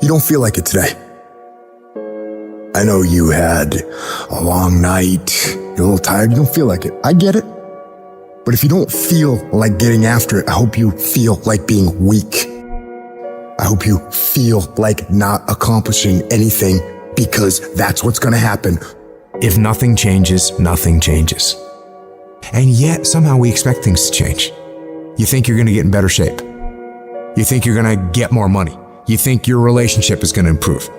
you don't feel like it today. I know you had a long night, you're a little tired, you don't feel like it. I get it. But if you don't feel like getting after it, I hope you feel like being weak. I hope you feel like not accomplishing anything, because that's what's gonna happen. If nothing changes, nothing changes. And yet, somehow we expect things to change. You think you're gonna get in better shape. You think you're gonna get more money. You think your relationship is gonna improve.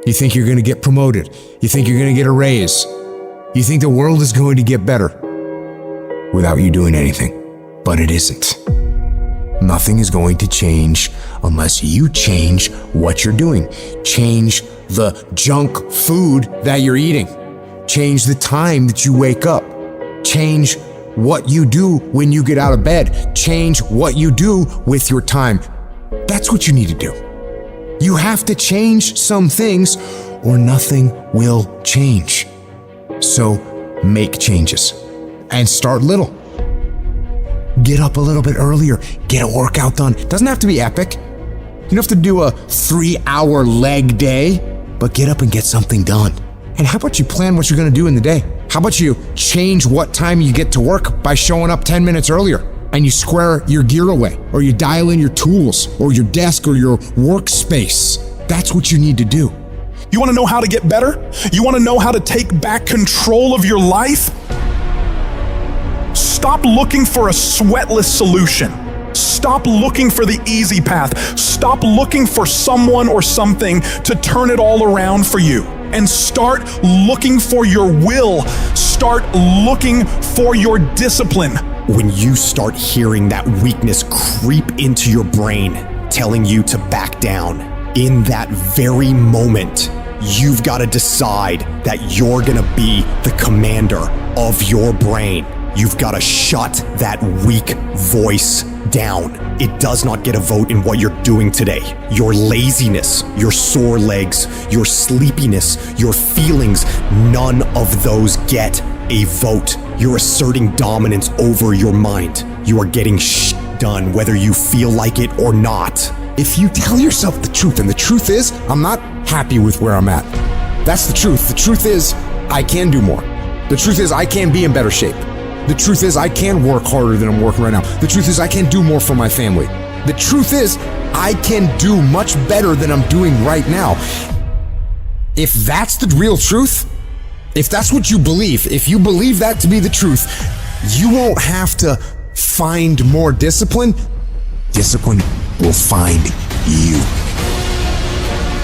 You think you're gonna get promoted. You think you're gonna get a raise. You think the world is going to get better without you doing anything. But it isn't. Nothing is going to change unless you change what you're doing. Change the junk food that you're eating. Change the time that you wake up. Change what you do when you get out of bed. Change what you do with your time. That's what you need to do. You have to change some things or nothing will change. So make changes and start little. Get up a little bit earlier. Get a workout done. It doesn't have to be epic. You don't have to do a 3-hour leg day, but get up and get something done. And how about you plan what you're gonna do in the day? How about you change what time you get to work by showing up 10 minutes earlier, and you square your gear away, or you dial in your tools, or your desk, or your workspace. That's what you need to do. You wanna know how to get better? You wanna know how to take back control of your life? Stop looking for a sweatless solution. Stop looking for the easy path. Stop looking for someone or something to turn it all around for you. And start looking for your will. Start looking for your discipline. When you start hearing that weakness creep into your brain, telling you to back down, in that very moment, you've got to decide that you're gonna be the commander of your brain. You've got to shut that weak voice down. It does not get a vote in what you're doing today. Your laziness, your sore legs, your sleepiness, your feelings, none of those get a vote. You're asserting dominance over your mind. You are getting done whether you feel like it or not. If you tell yourself the truth, and the truth is, I'm not happy with where I'm at. That's the truth. The truth is, I can do more. The truth is, I can be in better shape. The truth is, I can work harder than I'm working right now. The truth is, I can do more for my family. The truth is, I can do much better than I'm doing right now. If that's the real truth, if that's what you believe, if you believe that to be the truth, you won't have to find more discipline. Discipline will find you.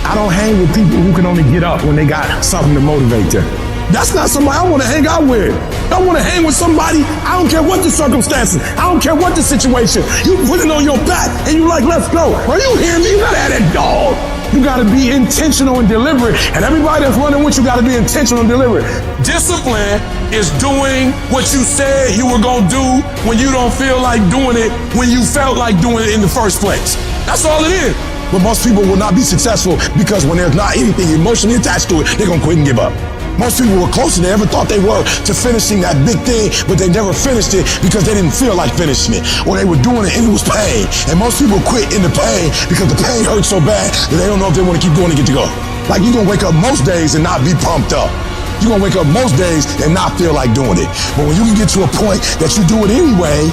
I don't hang with people who can only get up when they got something to motivate them. That's not somebody I want to hang out with. I want to hang with somebody, I don't care what the circumstances, I don't care what the situation. You put it on your back and you like, let's go. Are you hearing me? You gotta have that dog. You gotta be intentional and deliberate. And everybody that's running with you gotta be intentional and deliberate. Discipline is doing what you said you were gonna do when you don't feel like doing it, when you felt like doing it in the first place. That's all it is. But most people will not be successful because when there's not anything emotionally attached to it, they're gonna quit and give up. Most people were closer than they ever thought they were to finishing that big thing, but they never finished it because they didn't feel like finishing it, or they were doing it and it was pain. And most people quit in the pain because the pain hurts so bad that they don't know if they want to keep going to get to go. Like, you're gonna wake up most days and not be pumped up. You're gonna wake up most days and not feel like doing it. But when you can get to a point that you do it anyway,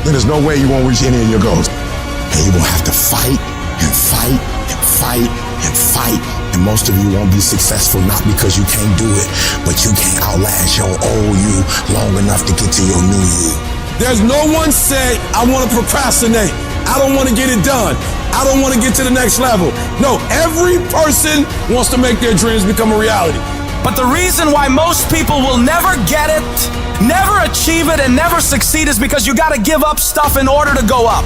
then there's no way you won't reach any of your goals. And you're gonna have to fight and fight and fight and fight. And most of you won't be successful not because you can't do it, but you can't outlast your old you long enough to get to your new you. There's no one say, I want to procrastinate. I don't want to get it done. I don't want to get to the next level. No, every person wants to make their dreams become a reality. But the reason why most people will never get it, never achieve it, and never succeed is because you got to give up stuff in order to go up.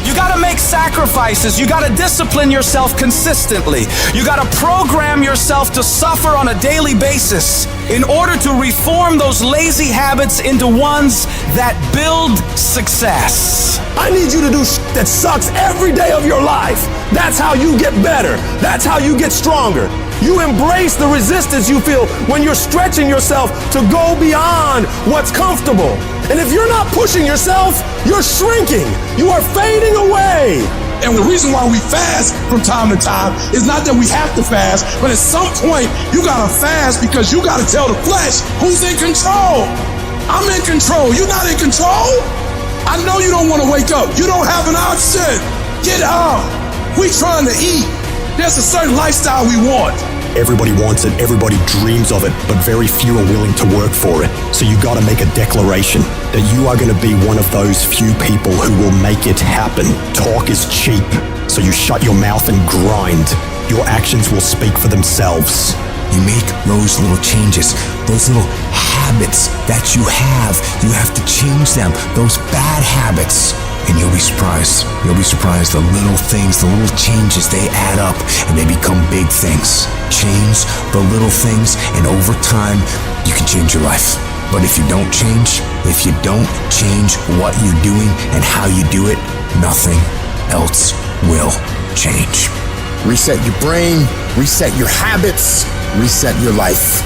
You gotta make sacrifices. You gotta discipline yourself consistently. You gotta program yourself to suffer on a daily basis in order to reform those lazy habits into ones that build success. I need you to do that sucks every day of your life. That's how you get better. That's how you get stronger. You embrace the resistance you feel when you're stretching yourself to go beyond what's comfortable. And if you're not pushing yourself, you're shrinking. You are fading away. And the reason why we fast from time to time is not that we have to fast, but at some point you gotta fast because you gotta tell the flesh who's in control. I'm in control. You're not in control. I know you don't want to wake up. You don't have an option. Get up. We trying to eat. There's a certain lifestyle we want. Everybody wants it, everybody dreams of it, but very few are willing to work for it. So you gotta make a declaration that you are gonna be one of those few people who will make it happen. Talk is cheap, so you shut your mouth and grind. Your actions will speak for themselves. You make those little changes, those little habits that you have to change them, those bad habits. And you'll be surprised. You'll be surprised the little things, the little changes, they add up and they become big things. Change the little things and over time, you can change your life. But if you don't change what you're doing and how you do it, nothing else will change. Reset your brain, reset your habits, reset your life.